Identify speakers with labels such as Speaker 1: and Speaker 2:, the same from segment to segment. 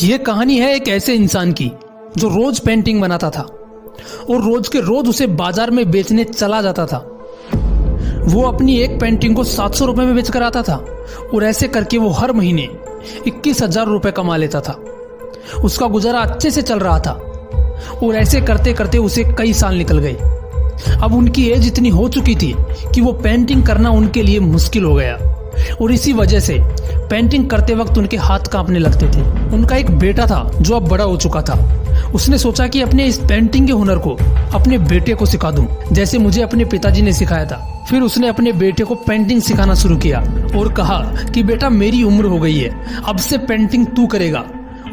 Speaker 1: यह कहानी है एक ऐसे इंसान की जो रोज पेंटिंग बनाता था और रोज के रोज उसे बाजार में बेचने चला जाता था। वो अपनी एक पेंटिंग को 700 रुपए में बेचकर आता था और ऐसे करके वो हर महीने 21,000 रुपए कमा लेता था। उसका गुजारा अच्छे से चल रहा था और ऐसे करते करते उसे कई साल निकल गए। अब उनकी एज इतनी हो चुकी थी कि वो पेंटिंग करना उनके लिए मुश्किल हो गया और इसी वजह से पेंटिंग करते वक्त उनके हाथ कांपने लगते थे। उनका एक बेटा था जो अब बड़ा हो चुका था। उसने सोचा कि अपने इस पेंटिंग के हुनर को अपने बेटे को सिखा दूं, जैसे मुझे अपने पिताजी ने सिखाया था। फिर उसने अपने बेटे को पेंटिंग सिखाना शुरू किया और कहा कि बेटा मेरी उम्र हो गई है, अब से पेंटिंग तू करेगा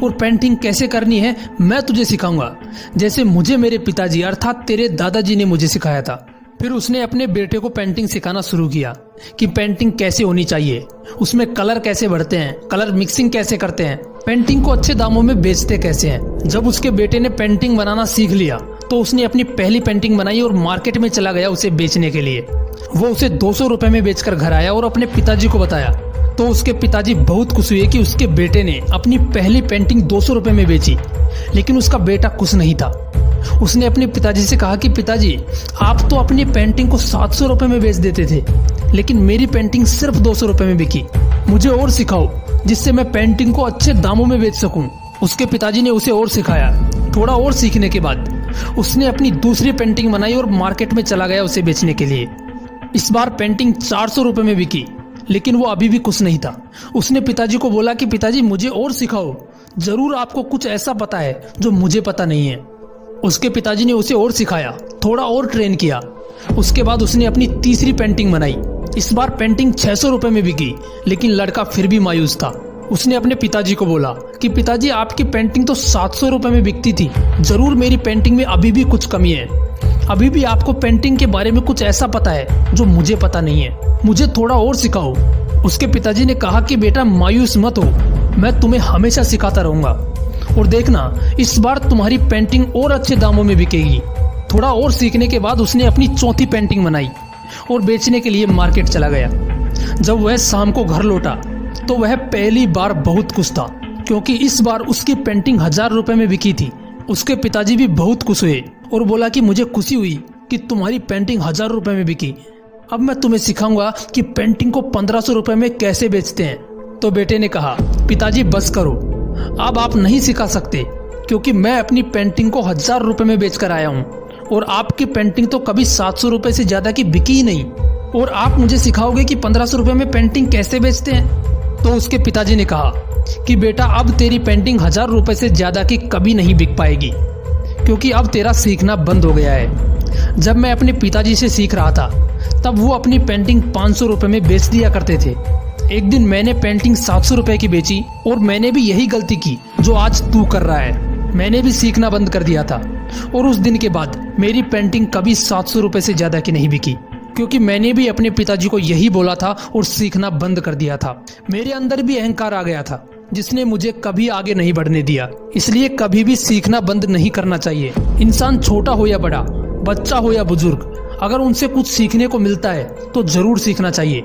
Speaker 1: और पेंटिंग कैसे करनी है मैं तुझे सिखाऊंगा, जैसे मुझे मेरे पिताजी अर्थात तेरे दादाजी ने मुझे सिखाया था। फिर उसने अपने बेटे को पेंटिंग सिखाना शुरू किया कि पेंटिंग कैसे होनी चाहिए, उसमें कलर कैसे भरते हैं, कलर मिक्सिंग कैसे करते हैं, पेंटिंग को अच्छे दामों में बेचते कैसे हैं। जब उसके बेटे ने पेंटिंग बनाना सीख लिया तो उसने अपनी पहली पेंटिंग बनाई और मार्केट में चला गया उसे बेचने के लिए। वो उसे 200 रुपए में बेचकर घर आया और अपने पिताजी को बताया तो उसके पिताजी बहुत खुश हुए कि उसके बेटे ने अपनी पहली पेंटिंग 200 रुपए में बेची। लेकिन उसका बेटा खुश नहीं था। उसने अपने पिताजी से कहा कि पिताजी आप तो अपनी पेंटिंग को 700 रुपए में बेच देते थे, लेकिन मेरी पेंटिंग सिर्फ 200 रुपए में बिकी। मुझे और सिखाओ जिससे मैं पेंटिंग को अच्छे दामों में बेच सकूं। उसके पिताजी ने उसे और सिखाया। थोड़ा और सीखने के बाद उसने अपनी दूसरी पेंटिंग बनाई और मार्केट में चला गया उसे बेचने के लिए। इस बार पेंटिंग 400 रुपए में बिकी, लेकिन वो अभी भी खुश नहीं था। उसने पिताजी को बोला कि पिताजी मुझे और सिखाओ, जरूर आपको कुछ ऐसा पता है जो मुझे पता नहीं है। उसके पिताजी ने उसे और सिखाया, थोड़ा और ट्रेन किया। उसके बाद उसने अपनी तीसरी पेंटिंग बनाई। इस बार पेंटिंग 600 रुपए में बिकी, लेकिन लड़का फिर भी मायूस था। उसने अपने पिताजी को बोला कि पिताजी आपकी पेंटिंग तो 700 रुपए में बिकती थी, जरूर मेरी पेंटिंग में अभी भी कुछ कमी है, अभी भी आपको पेंटिंग के बारे में कुछ ऐसा पता है जो मुझे पता नहीं है, मुझे थोड़ा और सिखाओ। उसके पिताजी ने कहा कि बेटा मायूस मत हो, मैं तुम्हें हमेशा सिखाता रहूंगा और देखना इस बार तुम्हारी पेंटिंग और अच्छे दामों में बिकेगी। थोड़ा और सीखने के बाद उसने अपनी चौथी पेंटिंग बनाई और बेचने के लिए मार्केट चला गया। जब वह शाम को घर लौटा तो वह पहली बार बहुत खुश था, क्योंकि इस बार उसकी पेंटिंग 1000 रुपए में बिकी थी। उसके पिताजी भी बहुत खुश हुए और बोला कि मुझे खुशी हुई कि तुम्हारी पेंटिंग 1000 रुपए में बिकी। अब मैं तुम्हें सिखाऊंगा कि पेंटिंग को 1500 रुपए में कैसे बेचते हैं। तो बेटे ने कहा पिताजी बस करो, अब आप नहीं सिखा सकते, क्योंकि मैं अपनी पेंटिंग को 1000 रुपए में बेचकर आया हूँ और आपकी पेंटिंग तो कभी 700 रुपए से ज्यादा की बिकी ही नहीं, और आप मुझे सिखाओगे कि 1500 रुपए में पेंटिंग कैसे बेचते हैं। तो उसके पिताजी ने कहा कि बेटा अब तेरी पेंटिंग 1000 रुपए से ज्यादा की कभी नहीं बिक पाएगी, क्योंकि अब तेरा सीखना बंद हो गया है। जब मैं अपने पिताजी से सीख रहा था तब वो अपनी पेंटिंग 500 रुपए में बेच दिया करते थे। एक दिन मैंने पेंटिंग 700 रुपए की बेची और मैंने भी यही गलती की जो आज तू कर रहा है। मैंने भी सीखना बंद कर दिया था और उस दिन के बाद मेरी पेंटिंग कभी 700 रुपए से ज्यादा की नहीं बिकी, क्योंकि मैंने भी अपने पिताजी को यही बोला था और सीखना बंद कर दिया था। मेरे अंदर भी अहंकार आ गया था जिसने मुझे कभी आगे नहीं बढ़ने दिया। इसलिए कभी भी सीखना बंद नहीं करना चाहिए। इंसान छोटा हो या बड़ा, बच्चा हो या बुजुर्ग, अगर उनसे कुछ सीखने को मिलता है तो जरूर सीखना चाहिए।